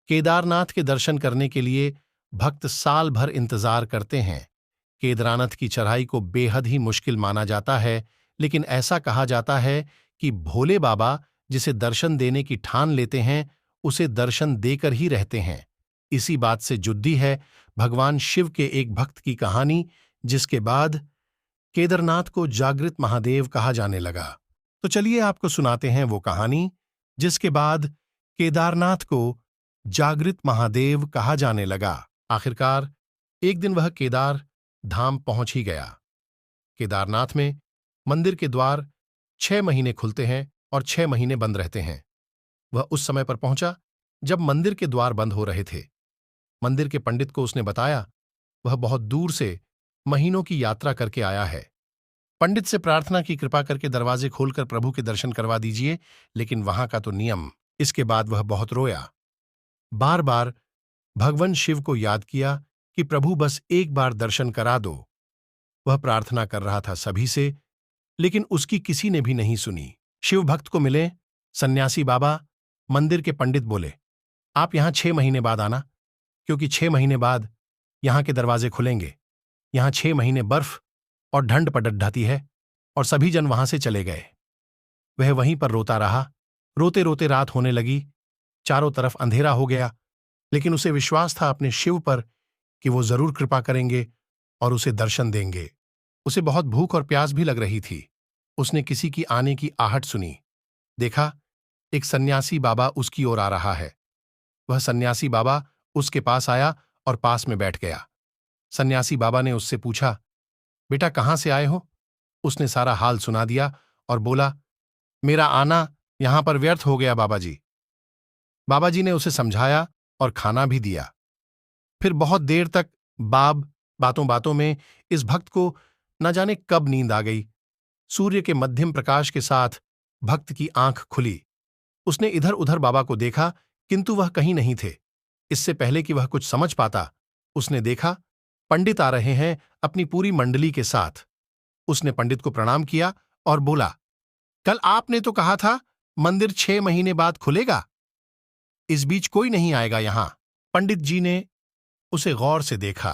केदारनाथ के दर्शन करने के लिए भक्त साल भर इंतजार करते हैं। केदारनाथ की चढ़ाई को बेहद ही मुश्किल माना जाता है, लेकिन ऐसा कहा जाता है कि भोले बाबा जिसे दर्शन देने की ठान लेते हैं, उसे दर्शन देकर ही रहते हैं। इसी बात से जुड़ी है भगवान शिव के एक भक्त की कहानी, जिसके बाद केदारनाथ को जागृत महादेव कहा जाने लगा। तो चलिए आपको सुनाते हैं वो कहानी जिसके बाद केदारनाथ को जागृत महादेव कहा जाने लगा। आखिरकार एक दिन वह केदार धाम पहुंच ही गया। केदारनाथ में मंदिर के द्वार 6 महीने खुलते हैं और 6 महीने बंद रहते हैं। वह उस समय पर पहुंचा जब मंदिर के द्वार बंद हो रहे थे। मंदिर के पंडित को उसने बताया वह बहुत दूर से महीनों की यात्रा करके आया है। पंडित से प्रार्थना की कृपा करके दरवाजे खोलकर प्रभु के दर्शन करवा दीजिए, लेकिन वहां का तो नियम। इसके बाद वह बहुत रोया, बार बार भगवान शिव को याद किया कि प्रभु बस एक बार दर्शन करा दो। वह प्रार्थना कर रहा था सभी से, लेकिन उसकी किसी ने भी नहीं सुनी। शिव भक्त को मिले सन्यासी बाबा। मंदिर के पंडित बोले, आप यहां 6 महीने बाद आना, क्योंकि 6 महीने बाद यहां के दरवाजे खुलेंगे। यहां 6 महीने बर्फ और ठंड पड़ती है। और सभी जन वहां से चले गए। वह वहीं पर रोता रहा। रोते रोते रात होने लगी, चारों तरफ अंधेरा हो गया, लेकिन उसे विश्वास था अपने शिव पर कि वो जरूर कृपा करेंगे और उसे दर्शन देंगे। उसे बहुत भूख और प्यास भी लग रही थी। उसने किसी की आने की आहट सुनी। देखा एक सन्यासी बाबा उसकी ओर आ रहा है। वह सन्यासी बाबा उसके पास आया और पास में बैठ गया। सन्यासी बाबा ने उससे पूछा, बेटा कहां से आए हो? उसने सारा हाल सुना दिया और बोला, मेरा आना यहां पर व्यर्थ हो गया बाबा जी। बाबा जी ने उसे समझाया और खाना भी दिया। फिर बहुत देर तक बातों बातों में इस भक्त को न जाने कब नींद आ गई। सूर्य के मध्यम प्रकाश के साथ भक्त की आंख खुली। उसने इधर उधर बाबा को देखा, किंतु वह कहीं नहीं थे। इससे पहले कि वह कुछ समझ पाता, उसने देखा पंडित आ रहे हैं अपनी पूरी मंडली के साथ। उसने पंडित को प्रणाम किया और बोला, कल आपने तो कहा था मंदिर 6 महीने बाद खुलेगा, इस बीच कोई नहीं आएगा यहां। पंडित जी ने उसे गौर से देखा,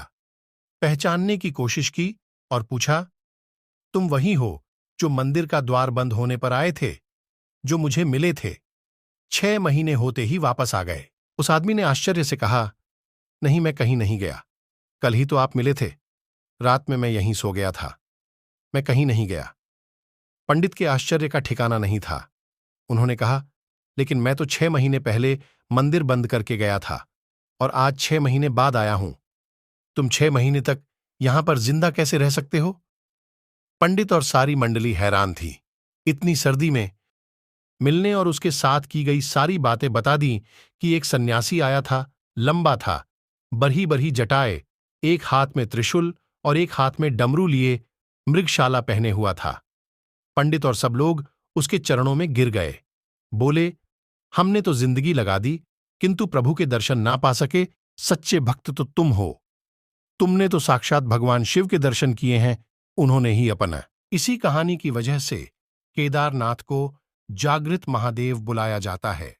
पहचानने की कोशिश की और पूछा, तुम वही हो जो मंदिर का द्वार बंद होने पर आए थे, जो मुझे मिले थे? 6 महीने होते ही वापस आ गए। उस आदमी ने आश्चर्य से कहा, नहीं मैं कहीं नहीं गया। कल ही तो आप मिले थे। रात में मैं यहीं सो गया था। मैं कहीं नहीं गया। पंडित के आश्चर्य का ठिकाना नहीं था। उन्होंने कहा, लेकिन मैं तो 6 महीने पहले मंदिर बंद करके गया था और आज 6 महीने बाद आया हूं। तुम 6 महीने तक यहां पर जिंदा कैसे रह सकते हो? पंडित और सारी मंडली हैरान थी। इतनी सर्दी में मिलने और उसके साथ की गई सारी बातें बता दी कि एक सन्यासी आया था, लंबा था, बरही बरही जटाए, एक हाथ में त्रिशूल और एक हाथ में डमरू लिए मृगशाला पहने हुआ था। पंडित और सब लोग उसके चरणों में गिर गए। बोले, हमने तो जिंदगी लगा दी, किंतु प्रभु के दर्शन ना पा सके। सच्चे भक्त तो तुम हो। तुमने तो साक्षात भगवान शिव के दर्शन किए हैं, उन्होंने ही अपना। इसी कहानी की वजह से केदारनाथ को जागृत महादेव बुलाया जाता है।